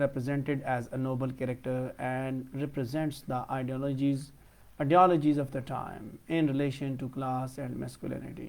represented as a noble character and represents the ideologies of the time in relation to class and masculinity।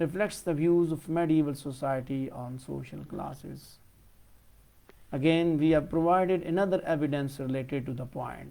reflects the views of medieval society on social classes. Again we have provided another evidence related to the point।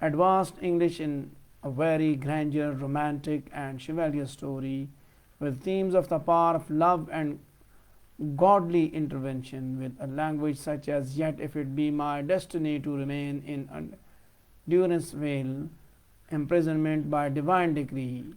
advanced English in a very grandeur, romantic and chivalrous story with themes of the power of love and godly intervention, with a language such as yet if it be my destiny to remain in durance vale, imprisonment by divine decree।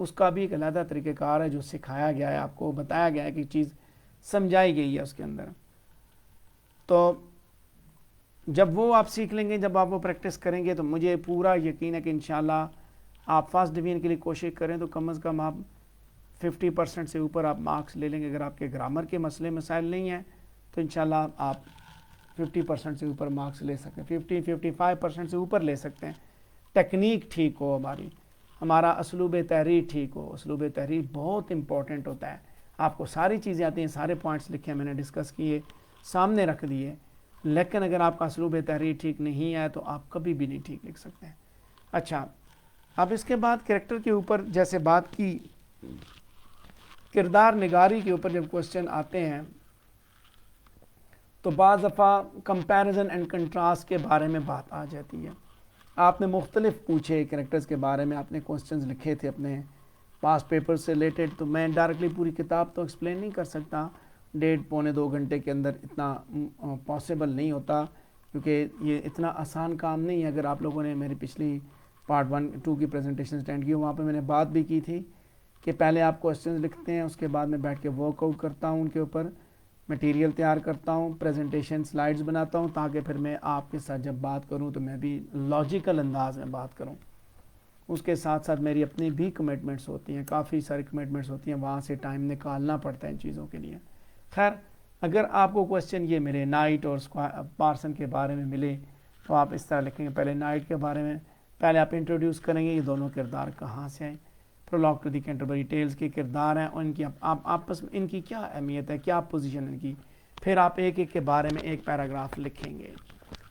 اس کا بھی ایک علیحدہ طریقہ کار ہے جو سکھایا گیا ہے، آپ کو بتایا گیا ہے کہ چیز سمجھائی گئی ہے اس کے اندر. تو جب وہ آپ سیکھ لیں گے، جب آپ وہ پریکٹس کریں گے، تو مجھے پورا یقین ہے کہ انشاءاللہ آپ فرسٹ ڈویژن کے لیے کوشش کریں تو کم از کم آپ 50% سے اوپر آپ مارکس لے لیں گے. اگر آپ کے گرامر کے مسئلے مسائل نہیں ہیں تو انشاءاللہ آپ 50% سے اوپر مارکس لے سکتے ہیں، 55% سے اوپر لے سکتے ہیں. ٹیکنیک ٹھیک ہو، ہمارا اسلوب تحریر ٹھیک ہو. اسلوب تحریر بہت امپورٹنٹ ہوتا ہے. آپ کو ساری چیزیں آتی ہیں، سارے پوائنٹس لکھے ہیں، میں نے ڈسکس کیے، سامنے رکھ دیے، لیکن اگر آپ کا اسلوب تحریر ٹھیک نہیں ہے تو آپ کبھی بھی نہیں ٹھیک لکھ سکتے ہیں. اچھا، اب اس کے بعد کریکٹر کے اوپر جیسے بات کی، کردار نگاری کے اوپر جب کوشچن آتے ہیں تو بعض دفعہ کمپیریزن اینڈ کنٹراسٹ کے بارے میں بات آ جاتی ہے. آپ نے مختلف پوچھے کریکٹرز کے بارے میں، آپ نے کوشچنز لکھے تھے اپنے پاس پیپر سے ریلیٹڈ، تو میں ڈائریکٹلی پوری کتاب تو ایکسپلین نہیں کر سکتا، 1.5-2 گھنٹے کے اندر اتنا پاسبل نہیں ہوتا، کیونکہ یہ اتنا آسان کام نہیں ہے. اگر آپ لوگوں نے میری پچھلی پارٹ 1-2 کی پریزنٹیشن اٹینڈ کی، وہاں پہ میں نے بات بھی کی تھی کہ پہلے آپ کوشچنز لکھتے ہیں، اس کے بعد میں بیٹھ کے ورک آؤٹ کرتا ہوں، ان کے اوپر مٹیریل تیار کرتا ہوں، پریزنٹیشن سلائیڈز بناتا ہوں، تاکہ پھر میں آپ کے ساتھ جب بات کروں تو میں بھی لاجیکل انداز میں بات کروں. اس کے ساتھ ساتھ میری اپنی بھی کمٹمنٹس ہوتی ہیں، کافی ساری کمٹمنٹس ہوتی ہیں، وہاں سے ٹائم نکالنا پڑتا ہے ان چیزوں کے لیے. خیر، اگر آپ کو کوشچن یہ ملے نائٹ اور پارسن کے بارے میں ملے تو آپ اس طرح لکھیں گے. پہلے نائٹ کے بارے میں پہلے آپ انٹروڈیوس کریں گے، یہ دونوں کردار کہاں سے آئے، prologue to the Canterbury Tales کے کردار ہیں اور ان کی آپس میں ان کی کیا اہمیت ہے، کیا پوزیشن ان کی. پھر آپ ایک ایک کے بارے میں ایک پیراگراف لکھیں گے،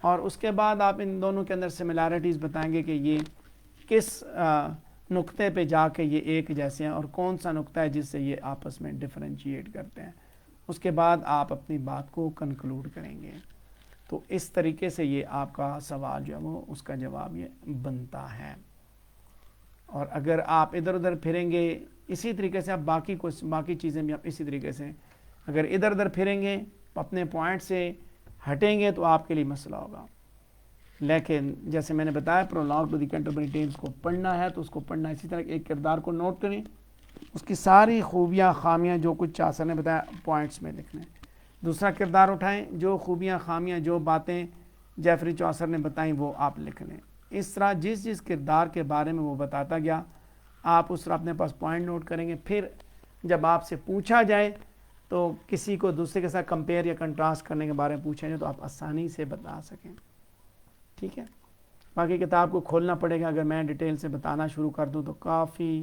اور اس کے بعد آپ ان دونوں کے اندر سملیرٹیز بتائیں گے کہ یہ کس نقطے پہ جا کے یہ ایک جیسے ہیں اور کون سا نقطہ ہے جس سے یہ آپس میں ڈفرینشیٹ کرتے ہیں. اس کے بعد آپ اپنی بات کو کنکلوڈ کریں گے. تو اس طریقے سے یہ آپ کا سوال جو ہے وہ اس کا جواب یہ بنتا ہے. اور اگر آپ ادھر ادھر پھریں گے اسی طریقے سے، آپ باقی چیزیں بھی آپ اسی طریقے سے اگر ادھر ادھر پھریں گے، اپنے پوائنٹ سے ہٹیں گے تو آپ کے لیے مسئلہ ہوگا. لیکن جیسے میں نے بتایا prologue to the Canterbury Tales کو پڑھنا ہے تو اس کو پڑھنا اسی طرح ایک کردار کو نوٹ کریں، اس کی ساری خوبیاں خامیاں جو کچھ چاسر نے بتایا پوائنٹس میں لکھنا ہے. دوسرا کردار اٹھائیں، جو خوبیاں خامیاں جو باتیں جیفری چاسر نے بتائیں وہ آپ لکھ لیں. اس طرح جس کردار کے بارے میں وہ بتاتا گیا آپ اس طرح اپنے پاس پوائنٹ نوٹ کریں گے. پھر جب آپ سے پوچھا جائے تو کسی کو دوسرے کے ساتھ کمپیئر یا کنٹراسٹ کرنے کے بارے میں پوچھا جائے تو آپ آسانی سے بتا سکیں. ٹھیک ہے، باقی کتاب کو کھولنا پڑے گا. اگر میں ڈیٹیل سے بتانا شروع کر دوں تو کافی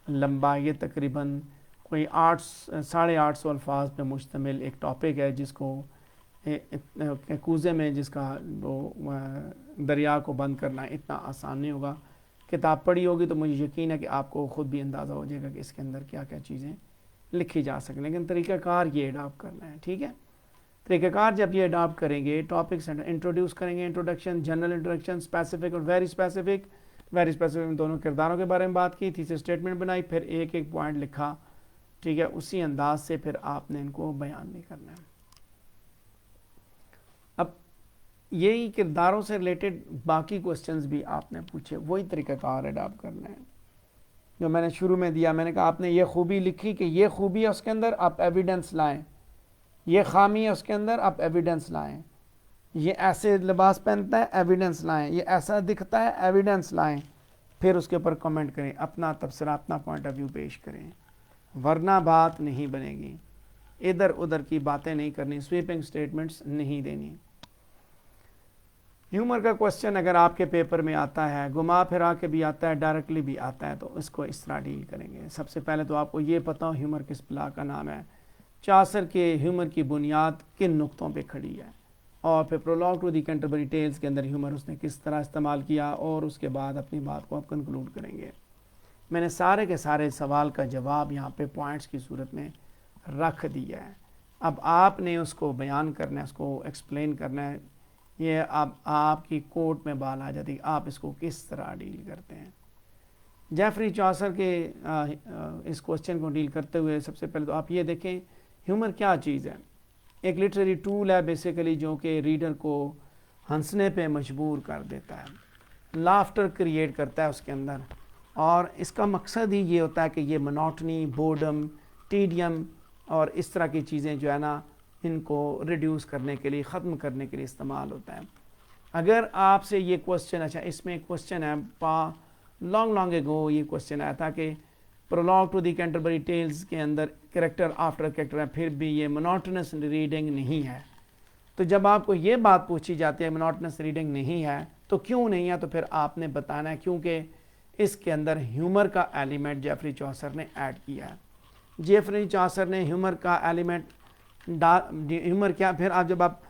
لمبا، یہ تقریباً کوئی 850 الفاظ پہ مشتمل ایک ٹاپک ہے، جس کو کوزے میں جس کا وہ دریا کو بند کرنا اتنا آسان نہیں ہوگا. کتاب پڑھی ہوگی تو مجھے یقین ہے کہ آپ کو خود بھی اندازہ ہو جائے گا کہ اس کے اندر کیا کیا چیزیں لکھی جا سکیں. لیکن طریقہ کار یہ اڈاپٹ کرنا ہے. ٹھیک ہے، طریقہ کار جب یہ اڈاپٹ کریں گے، ٹاپکس انٹروڈیوس کریں گے، انٹروڈکشن، جنرل انٹروڈکشن، اسپیسیفک اور ویری اسپیسیفک میں دونوں کرداروں کے بارے میں بات کی، تیسری اسٹیٹمنٹ بنائی، پھر ایک ایک پوائنٹ لکھا. ٹھیک ہے، اسی انداز سے پھر آپ نے ان کو بیان بھی کرنا ہے. اب یہی کرداروں سے ریلیٹڈ باقی کوسچنز بھی آپ نے پوچھے، وہی طریقہ کار اڈاپٹ کرنا ہے جو میں نے شروع میں دیا. میں نے کہا آپ نے یہ خوبی لکھی کہ یہ خوبی ہے اس کے اندر، آپ ایویڈنس لائیں. یہ خامی ہے اس کے اندر، آپ ایویڈنس لائیں. یہ ایسے لباس پہنتا ہے، ایویڈنس لائیں. یہ ایسا دکھتا ہے، ایویڈنس لائیں. پھر اس کے اوپر کمنٹ کریں، اپنا تبصرہ، اپنا پوائنٹ آف ویو پیش کریں، ورنہ بات نہیں بنے گی. ادھر ادھر کی باتیں نہیں کرنی، سویپنگ سٹیٹمنٹس نہیں دینی. ہیومر کا کوسچن اگر آپ کے پیپر میں آتا ہے، گھما پھرا کے بھی آتا ہے، ڈائریکٹلی بھی آتا ہے، تو اس کو اس طرح ڈیل کریں گے. سب سے پہلے تو آپ کو یہ پتہ ہو ہیومر کس بلا کا نام ہے، چاسر کے ہیومر کی بنیاد کن نقطوں پہ کھڑی ہے، اور پھر prologue to the Canterbury Tales کے اندر ہیومر اس نے کس طرح استعمال کیا، اور اس کے بعد اپنی بات کو آپ کنکلوڈ کریں گے. میں نے سارے کے سارے سوال کا جواب یہاں پہ پوائنٹس کی صورت میں رکھ دیا ہے. اب آپ نے اس کو بیان کرنا ہے، اس کو ایکسپلین کرنا ہے. یہ اب آپ کی کورٹ میں بال آ جاتی ہے، آپ اس کو کس طرح ڈیل کرتے ہیں. جیفری چاسر کے اس کوسچن کو ڈیل کرتے ہوئے سب سے پہلے تو آپ یہ دیکھیں ہیومر کیا چیز ہے. ایک لٹریری ٹول ہے بیسیکلی، جو کہ ریڈر کو ہنسنے پہ مجبور کر دیتا ہے، لافٹر کریٹ کرتا ہے اس کے اندر. اور اس کا مقصد ہی یہ ہوتا ہے کہ یہ منوٹنی، بورڈم، ٹیڈیم اور اس طرح کی چیزیں جو ہے نا ان کو ریڈیوس کرنے کے لیے، ختم کرنے کے لیے استعمال ہوتا ہے. اگر آپ سے یہ کوشچن، اچھا اس میں ایک کوشچن ہے، لانگ اگو یہ کوشچن آیا تھا کہ prologue to the Canterbury Tales کے اندر کریکٹر آفٹر کریکٹر ہے، پھر بھی یہ منوٹنس ریڈنگ نہیں ہے. تو جب آپ کو یہ بات پوچھی جاتی ہے منوٹنس ریڈنگ نہیں ہے تو کیوں نہیں ہے، تو پھر آپ نے بتانا ہے کیونکہ اس کے اندر ہیومر کا ایلیمنٹ جیفری چوسر نے ایڈ کیا ہے. جیفری چوسر نے ہیومر کا ایلیمنٹ ہیومر کیا، پھر آپ جب آپ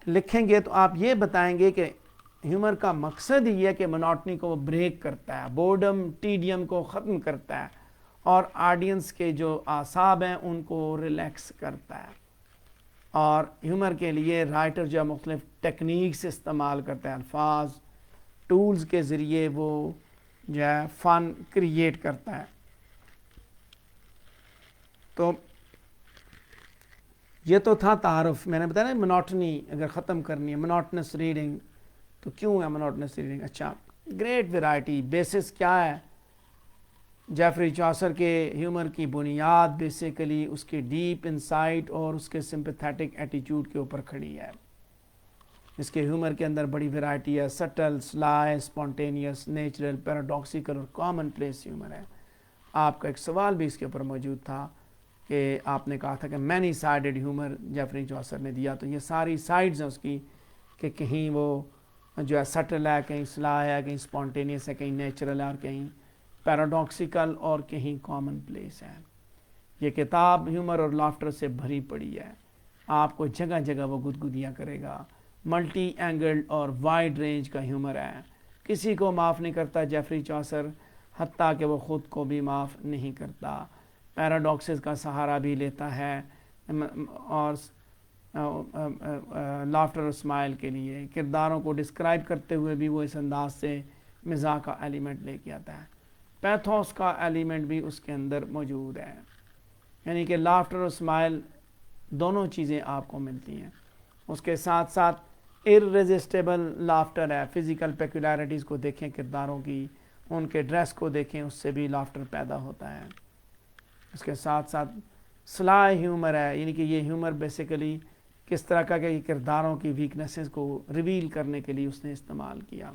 لکھیں گے تو آپ یہ بتائیں گے کہ ہیومر کا مقصد ہی ہے کہ منوٹنی کو وہ بریک کرتا ہے، بورڈم، ٹیڈیم کو ختم کرتا ہے اور آڈینس کے جو اعصاب ہیں ان کو ریلیکس کرتا ہے. اور ہیومر کے لیے رائٹر جو ہے مختلف ٹیکنیکس استعمال کرتا ہے، الفاظ، ٹولز کے ذریعے وہ جو ہے فن کریٹ کرتا ہے. تو یہ تو تھا تعارف. میں نے بتایا نا منوٹنی اگر ختم کرنی ہے، منوٹنس ریڈنگ، تو کیوں ہے منوٹنس ریڈنگ؟ اچھا، گریٹ ویرائٹی. بیسس کیا ہے جیفری چوسر کے ہیومر کی بنیاد؟ بیسیکلی اس کے ڈیپ انسائٹ اور اس کے سمپیتھیٹک ایٹیچیوڈ کے اوپر کھڑی ہے. اس کے ہیومر کے اندر بڑی ویرائٹی ہے، سٹل، سلائی، اسپونٹینیس، نیچرل، پیراڈاکسیکل اور کامن پلیس ہیومر ہے. آپ کا ایک سوال بھی اس کے اوپر موجود تھا کہ آپ نے کہا تھا کہ مینی سائیڈڈ ہیومر جیفری چوسر نے دیا، تو یہ ساری سائڈز ہیں اس کی کہ کہیں وہ جو ہے سٹل ہے، کہیں سلائی ہے، کہیں اسپونٹینیس ہے، کہیں نیچرل ہے اور کہیں پیراڈاکسیکل اور کہیں کامن پلیس ہے. یہ کتاب ہیومر اور لافٹر سے بھری پڑی ہے. آپ کو جگہ جگہ وہ گدگدیاں کرے گا. ملٹی اینگلڈ اور وائڈ رینج کا ہیومر ہے. کسی کو معاف نہیں کرتا جیفری چوسر، حتیٰ کہ وہ خود کو بھی معاف نہیں کرتا. پیراڈاکسز کا سہارا بھی لیتا ہے اور لافٹر اور اسمائل کے لیے کرداروں کو ڈسکرائب کرتے ہوئے بھی وہ اس انداز سے مزاح کا ایلیمنٹ لے کے آتا ہے. پیتھوس کا ایلیمنٹ بھی اس کے اندر موجود ہے، یعنی کہ لافٹر اور اسمائل دونوں چیزیں آپ کو ملتی ہیں. اس کے ساتھ ساتھ ارریزسٹیبل لافٹر ہے. فزیکل پیکولیرٹیز کو دیکھیں کرداروں کی، ان کے ڈریس کو دیکھیں، اس سے بھی لافٹر پیدا ہوتا ہے. اس کے ساتھ ساتھ سلائی ہیومر ہے، یعنی کہ یہ ہیومر بیسیکلی کس طرح کا کہ کرداروں کی ویکنسز کو ریویل کرنے کے لیے اس نے استعمال کیا.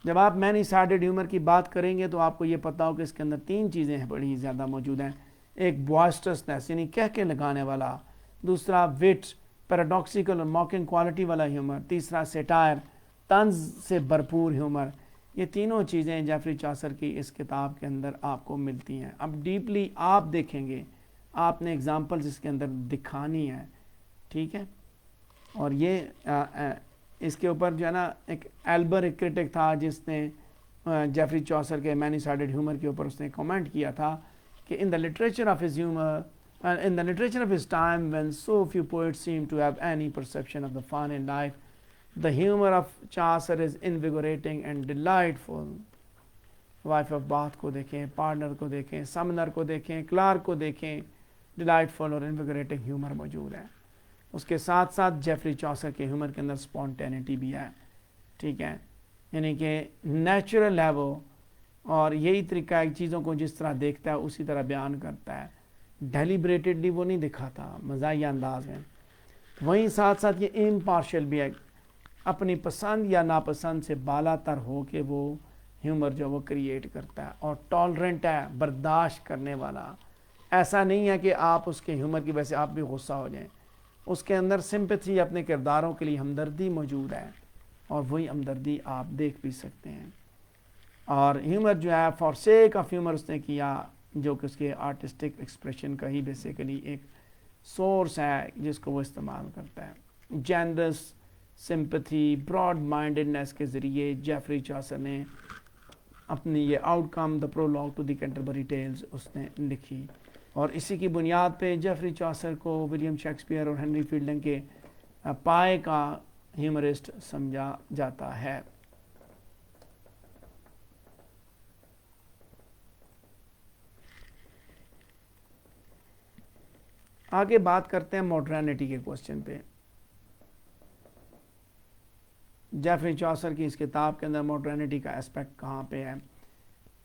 جب آپ مینی سائیڈڈ ہیومر کی بات کریں گے تو آپ کو یہ پتا ہو کہ اس کے اندر تین چیزیں بڑی زیادہ موجود ہیں. ایک بوائسٹرسنیس یعنی کہہ کے لگانے والا، دوسرا وٹ، پیراڈاکسیکل اور موکنگ کوالٹی والا ہیومر، تیسرا سیٹائر، طنز سے بھرپور ہیومر. یہ تینوں چیزیں جیفری چوسر کی اس کتاب کے اندر آپ کو ملتی ہیں. اب ڈیپلی آپ دیکھیں گے، آپ نے اگزامپلز اس کے اندر دکھانی ہے، ٹھیک ہے. اور یہ اس کے اوپر جو ہے نا ایک ایلبر ایک کرٹک تھا جس نے جیفری چوسر کے مینی سائیڈڈ ہیومر کے اوپر اس نے کامنٹ کیا تھا کہ in the literature of his humour in the literature of his time when so few poets seem to have any perception of the fun in life, the humor of Chaucer is invigorating and delightful. Wife of Bath کو دیکھیں، partner کو دیکھیں، summoner کو دیکھیں، Clarke کو دیکھیں، ڈیلائٹفل اور انویگوریٹنگ humour موجود ہے. اس کے ساتھ ساتھ جیفری چوسر کے ہیومر کے اندر اسپونٹینٹی بھی ہے، ٹھیک ہے، یعنی کہ نیچرل ہے وہ، اور یہی طریقہ ایک چیزوں کو جس طرح دیکھتا ہے اسی طرح بیان کرتا ہے. ڈیلیبریٹڈلی وہ نہیں دکھاتا مزاحیہ انداز میں. وہیں ساتھ ساتھ یہ امپارشل بھی ہے، اپنی پسند یا ناپسند سے بالا تر ہو کے وہ ہیومر جو وہ کریٹ کرتا ہے. اور ٹالرنٹ ہے، برداشت کرنے والا. ایسا نہیں ہے کہ آپ اس کے ہیومر کی وجہ سے آپ بھی غصہ ہو جائیں. اس کے اندر سمپتھی، اپنے کرداروں کے لیے ہمدردی موجود ہے، اور وہی ہمدردی آپ دیکھ بھی سکتے ہیں. اور ہیومر جو ہے فار سیک آف ہیومر اس نے کیا، جو کہ اس کے آرٹسٹک ایکسپریشن کا ہی بیسیکلی ایک سورس ہے جس کو وہ استعمال کرتا ہے. جینرس سمپتھی، براڈ مائنڈڈنیس کے ذریعے جیفری چوسر نے اپنی یہ outcome the prologue to the Canterbury Tales اس نے لکھی. اور اسی کی بنیاد پہ جیفری چوسر کو ولیم شیکسپیئر اور ہنری فیلڈنگ کے پائے کا ہیومرسٹ سمجھا جاتا ہے. آگے بات کرتے ہیں ماڈرنٹی کے کوسچن پہ. جیفری چوسر کی اس کتاب کے اندر ماڈرنٹی کا اسپیکٹ کہاں پہ ہے؟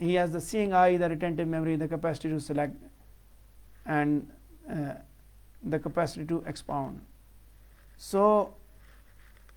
he has the seeing eye, the retentive memory, the capacity to select and the capacity to expound. So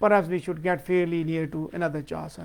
perhaps we should get fairly near to another Chaucer.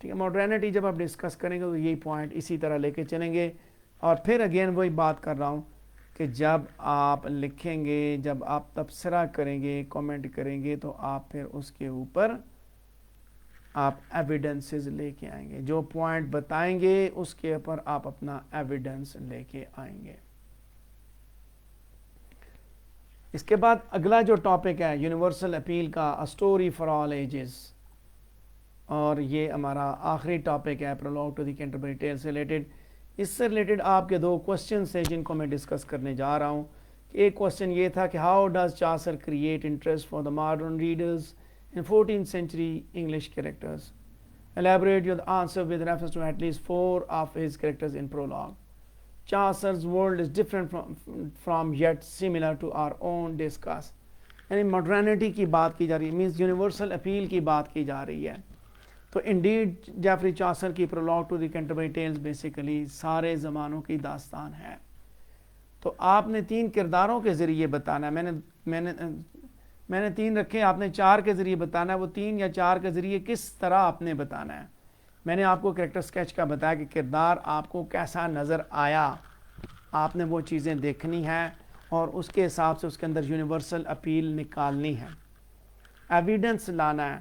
ٹھیک ہے. ماڈرنٹی جب آپ ڈسکس کریں گے تو یہی پوائنٹ اسی طرح لے کے چلیں گے. اور پھر اگین وہی بات کر رہا ہوں کہ جب آپ لکھیں گے, جب آپ تبصرہ کریں گے, کامنٹ کریں گے, تو آپ پھر اس کے اوپر آپ ایویڈنسز لے کے آئیں گے. جو پوائنٹ بتائیں گے اس کے اوپر آپ اپنا ایویڈنس لے کے آئیں گے. اس کے بعد اگلا جو ٹاپک ہے یونیورسل اپیل کا, a story for all ages, اور یہ ہمارا آخری ٹاپک ہے prologue to the Canterbury tale سے ریلیٹڈ. اس سے ریلیٹڈ آپ کے 2 کوسچنس ہیں جن کو میں ڈسکس کرنے جا رہا ہوں. ایک کوسچن یہ تھا کہ how does Chaucer create interest for the modern readers in 14th century English characters. Elaborate your answer with reference to at least 4 of his characters in prologue. Chaucer's world is different from yet similar to our own discuss. یعنی modernity کی بات کی جا رہی ہے, means universal appeal کی بات کی جا رہی ہے. تو انڈیڈ جیفری چاسر کی prologue to the Canterbury Tales basically سارے زمانوں کی داستان ہے. تو آپ نے 3 کرداروں کے ذریعے بتانا ہے. میں نے 3 رکھے, آپ نے 4 کے ذریعے بتانا ہے. وہ 3 یا 4 کے ذریعے کس طرح آپ نے بتانا ہے. میں نے آپ کو کریکٹر سکیچ کا بتایا کہ کردار آپ کو کیسا نظر آیا, آپ نے وہ چیزیں دیکھنی ہیں اور اس کے حساب سے اس کے اندر یونیورسل اپیل نکالنی ہے. ایویڈنس لانا ہے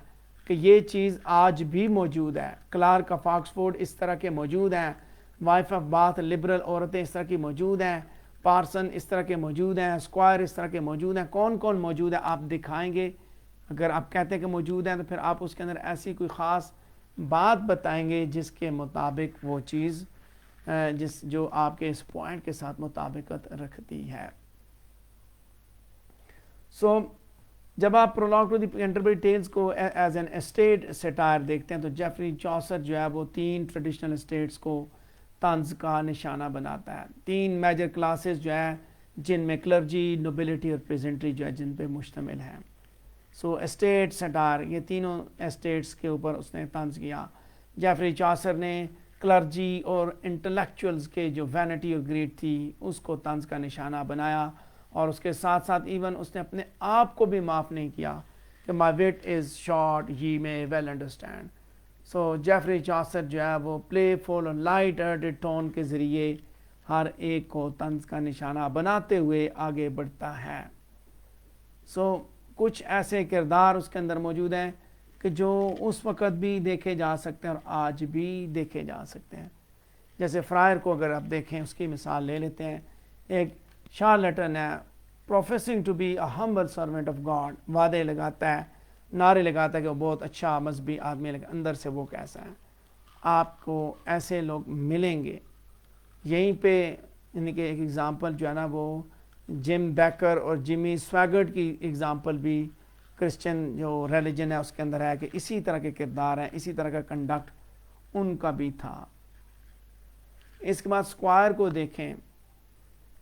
کہ یہ چیز آج بھی موجود ہے. کلارک آف آکسفورڈ اس طرح کے موجود ہیں, وائف آف باتھ لبرل عورتیں اس طرح کی موجود ہیں, پارسن اس طرح کے موجود ہیں, اسکوائر اس طرح کے موجود ہیں. کون کون موجود ہے آپ دکھائیں گے. اگر آپ کہتے ہیں کہ موجود ہیں تو پھر آپ اس کے اندر ایسی کوئی خاص بات بتائیں گے جس کے مطابق وہ چیز جو آپ کے اس پوائنٹ کے ساتھ مطابقت رکھتی ہے. سو جب آپ prologue to the Canterbury Tales کو ایز این اسٹیٹ سیٹائر دیکھتے ہیں تو جیفری چاسر جو ہے وہ 3 ٹریڈیشنل اسٹیٹس کو طنز کا نشانہ بناتا ہے. 3 میجر کلاسز جو ہے جن میں کلرجی, نوبلٹی اور پیزنٹری جو ہے جن پہ مشتمل ہے. سو اسٹیٹ سیٹائر, یہ تینوں اسٹیٹس کے اوپر اس نے طنز کیا. جیفری چاسر نے کلرجی اور انٹلیکچوئلز کے جو وینٹی اور گریڈ تھی اس کو طنز کا نشانہ بنایا, اور اس کے ساتھ ساتھ ایون اس نے اپنے آپ کو بھی معاف نہیں کیا کہ مائی وٹ از شارٹ یی مے ویل انڈرسٹینڈ. سو جیفری چاسر جو ہے وہ پلے فل اور لائٹ ہارٹڈ ٹون کے ذریعے ہر ایک کو طنز کا نشانہ بناتے ہوئے آگے بڑھتا ہے. سو کچھ ایسے کردار اس کے اندر موجود ہیں کہ جو اس وقت بھی دیکھے جا سکتے ہیں اور آج بھی دیکھے جا سکتے ہیں. جیسے فرائر کو اگر آپ دیکھیں, اس کی مثال لے لیتے ہیں. ایک شارلٹن ہے, professing to be a humble servant of God, وعدے لگاتا ہے, نعرے لگاتا ہے کہ وہ بہت اچھا مذہبی آدمی ہے, لیکن اندر سے وہ کیسا ہے. آپ کو ایسے لوگ ملیں گے. یہیں پہ یعنی کہ ایک ایگزامپل جو ہے نا وہ جم بیکر اور جمی سویگرٹ کی ایگزامپل بھی کرسچن جو ریلیجن ہے اس کے اندر ہے کہ اسی طرح کے کردار ہیں, اسی طرح کا کنڈکٹ ان کا بھی تھا. اس کے بعد اسکوائر کو دیکھیں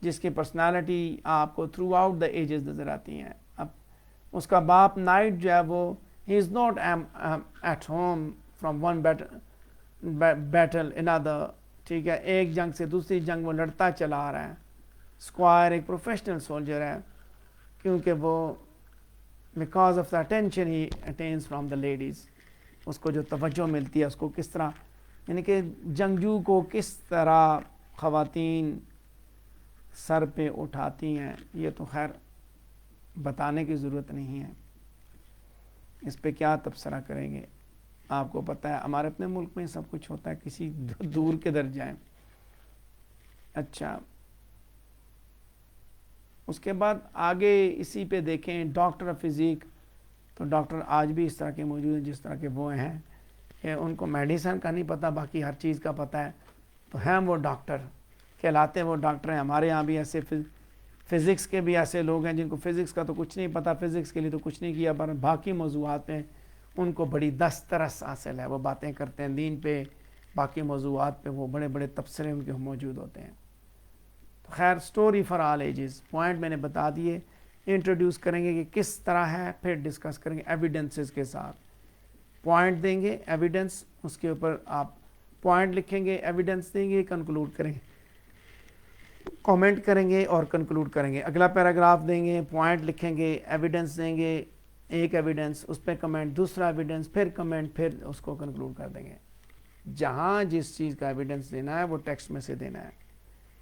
جس کی پرسنالٹی آپ کو تھرو آؤٹ دا ایجز نظر آتی ہیں. اب اس کا باپ نائٹ جو ہے وہ ہی is not at home from one battle another, ٹھیک ہے, ایک جنگ سے دوسری جنگ وہ لڑتا چلا آ رہا ہے. اسکوائر ایک پروفیشنل سولجر ہے کیونکہ وہ because of the attention he attains from the ladies, اس کو جو توجہ ملتی ہے اس کو کس طرح, یعنی کہ جنگجو کو کس طرح خواتین سر پہ اٹھاتی ہیں, یہ تو خیر بتانے کی ضرورت نہیں ہے. اس پہ کیا تبصرہ کریں گے, آپ کو پتہ ہے ہمارے اپنے ملک میں سب کچھ ہوتا ہے, کسی دور کے در جائیں. اچھا, اس کے بعد آگے اسی پہ دیکھیں ڈاکٹر آف فزیک. تو ڈاکٹر آج بھی اس طرح کے موجود ہیں جس طرح کے وہ ہیں کہ ان کو میڈیسن کا نہیں پتہ, باقی ہر چیز کا پتہ ہے, تو ہیں وہ ڈاکٹر کہلاتے ہیں, وہ ڈاکٹر ہیں. ہمارے یہاں بھی ایسے فزکس کے بھی ایسے لوگ ہیں جن کو فزکس کا تو کچھ نہیں پتہ, فزکس کے لیے تو کچھ نہیں کیا, پر باقی موضوعات میں ان کو بڑی دسترس حاصل ہے, وہ باتیں کرتے ہیں دین پہ, باقی موضوعات پہ وہ بڑے بڑے تبصرے ان کے موجود ہوتے ہیں. تو خیر story for all ages point میں نے بتا دیے. انٹروڈیوس کریں گے کہ کس طرح ہے, پھر ڈسکس کریں گے ایویڈنسز کے ساتھ. پوائنٹ دیں گے, ایویڈنس, اس کے اوپر آپ پوائنٹ لکھیں گے, ایویڈنس دیں گے, کنکلوڈ کریں گے, کامنٹ کریں گے اور کنکلوڈ کریں گے. اگلا پیراگراف دیں گے, پوائنٹ لکھیں گے, ایویڈنس دیں گے, ایک ایویڈنس, اس پہ کمنٹ, دوسرا ایویڈنس, پھر کمنٹ, پھر اس کو کنکلوڈ کر دیں گے. جہاں جس چیز کا ایویڈنس دینا ہے وہ ٹیکسٹ میں سے دینا ہے،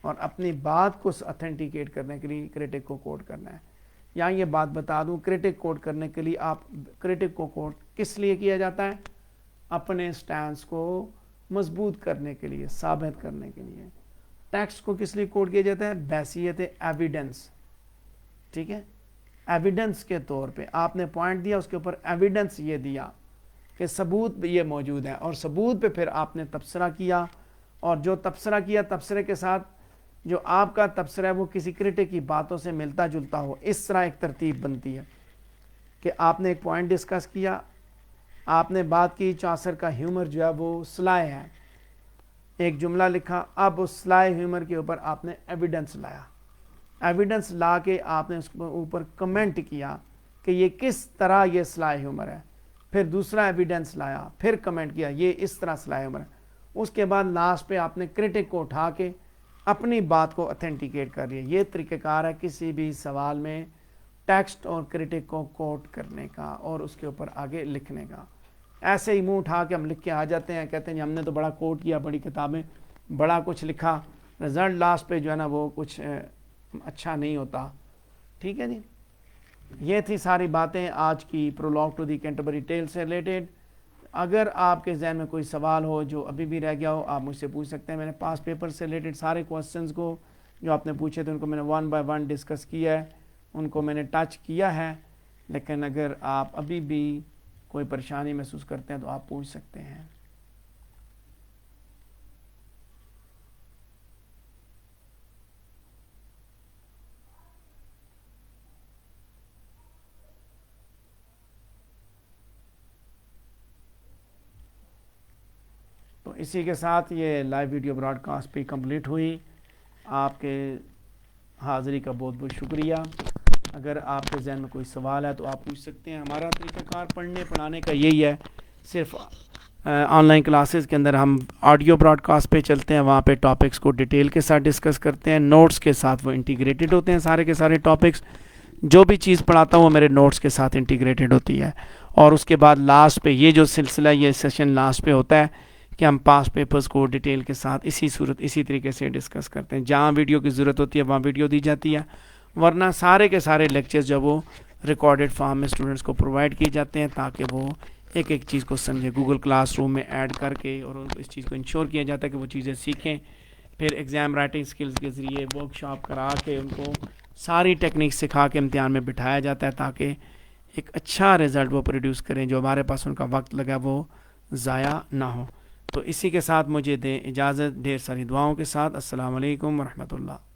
اور اپنی بات کو اتھینٹیکیٹ کرنے کے لیے کرٹک کو کوٹ کرنا ہے۔ یہاں یہ بات بتا دوں، کرٹک کوٹ کرنے کے لیے آپ کرٹک کو کوٹ کس لیے کیا جاتا ہے؟ اپنے سٹینس کو مضبوط کرنے کے لیے، ثابت کرنے کے لیے۔ ٹیکسٹ کو کس لیے کوٹ کیا جاتا ہے؟ بحیثیت ایویڈنس، ٹھیک ہے، ایویڈنس کے طور پہ آپ نے پوائنٹ دیا، اس کے اوپر ایویڈنس یہ دیا کہ ثبوت یہ موجود ہے، اور ثبوت پہ پھر آپ نے تبصرہ کیا، اور جو تبصرہ کیا تبصرے کے ساتھ جو آپ کا تبصرہ ہے وہ کسی کرٹک کی باتوں سے ملتا جلتا ہو، اس طرح ایک ترتیب بنتی ہے کہ آپ نے ایک پوائنٹ ڈسکس کیا، آپ نے بات کی چاثر کا ہیومر جو ہے وہ سلائے ہے، ایک جملہ لکھا، اب اس سلائے ہیومر کے اوپر آپ نے ایویڈنس لایا، ایویڈنس لا کے آپ نے اس کے اوپر کمنٹ کیا کہ یہ کس طرح یہ سلائے ہیومر ہے، پھر دوسرا ایویڈنس لایا، پھر کمنٹ کیا یہ اس طرح سلائے ہیومر ہے، اس کے بعد لاسٹ پہ آپ نے کرٹک کو اٹھا کے اپنی بات کو اتھینٹیکیٹ کر لیا۔ یہ طریقہ کار ہے کسی بھی سوال میں ٹیکسٹ اور کرٹک کو کوٹ کرنے کا اور اس کے اوپر آگے لکھنے کا۔ ایسے ہی منہ اٹھا کے ہم لکھ کے آ جاتے ہیں، کہتے ہیں جی ہم نے تو بڑا کوٹ کیا، بڑی کتابیں، بڑا کچھ لکھا، رزلٹ لاسٹ پہ جو ہے نا وہ کچھ اچھا نہیں ہوتا۔ ٹھیک ہے جی، یہ تھی ساری باتیں آج کی prologue to the Canterbury tale سے ریلیٹڈ۔ اگر آپ کے ذہن میں کوئی سوال ہو جو ابھی بھی رہ گیا ہو، آپ مجھ سے پوچھ سکتے ہیں۔ میں نے پاس پیپر سے ریلیٹڈ سارے کوسچنز کو جو آپ نے پوچھے تھے ان کو میں نے 1 by 1 ڈسکس کیا ہے، ان کو میں نے ٹچ کیا ہے، لیکن اگر آپ ابھی بھی کوئی پریشانی محسوس کرتے ہیں تو آپ پوچھ سکتے ہیں۔ تو اسی کے ساتھ یہ لائیو ویڈیو براڈ کاسٹ بھی کمپلیٹ ہوئی۔ آپ کے حاضری کا بہت بہت شکریہ۔ اگر آپ کے ذہن میں کوئی سوال ہے تو آپ پوچھ سکتے ہیں۔ ہمارا طریقہ کار پڑھنے پڑھانے کا یہی ہے، صرف آن لائن کلاسز کے اندر ہم آڈیو براڈ کاسٹ پہ چلتے ہیں، وہاں پہ ٹاپکس کو ڈیٹیل کے ساتھ ڈسکس کرتے ہیں، نوٹس کے ساتھ وہ انٹیگریٹڈ ہوتے ہیں، سارے کے سارے ٹاپکس، جو بھی چیز پڑھاتا ہوں وہ میرے نوٹس کے ساتھ انٹیگریٹڈ ہوتی ہے۔ اور اس کے بعد لاسٹ پہ یہ جو سلسلہ، یہ سیشن لاسٹ پہ ہوتا ہے کہ ہم پاس پیپرز کو ڈیٹیل کے ساتھ اسی طریقے سے ڈسکس کرتے ہیں۔ جہاں ویڈیو کی ضرورت ہوتی ہے وہاں ویڈیو دی جاتی ہے، ورنہ سارے کے سارے لیکچرز جو وہ ریکارڈڈ فارم میں اسٹوڈنٹس کو پرووائڈ کیے جاتے ہیں تاکہ وہ ایک ایک چیز کو سمجھے۔ گوگل کلاس روم میں ایڈ کر کے اور اس چیز کو انشور کیا جاتا ہے کہ وہ چیزیں سیکھیں۔ پھر ایگزام رائٹنگ سکلز کے ذریعے ورک شاپ کرا کے ان کو ساری ٹیکنیک سکھا کے امتحان میں بٹھایا جاتا ہے تاکہ ایک اچھا رزلٹ وہ پروڈیوس کریں، جو ہمارے پاس ان کا وقت لگا وہ ضائع نہ ہو۔ تو اسی کے ساتھ مجھے دیں اجازت، ڈھیر ساری دعاؤں کے ساتھ۔ السلام علیکم ورحمۃ اللہ۔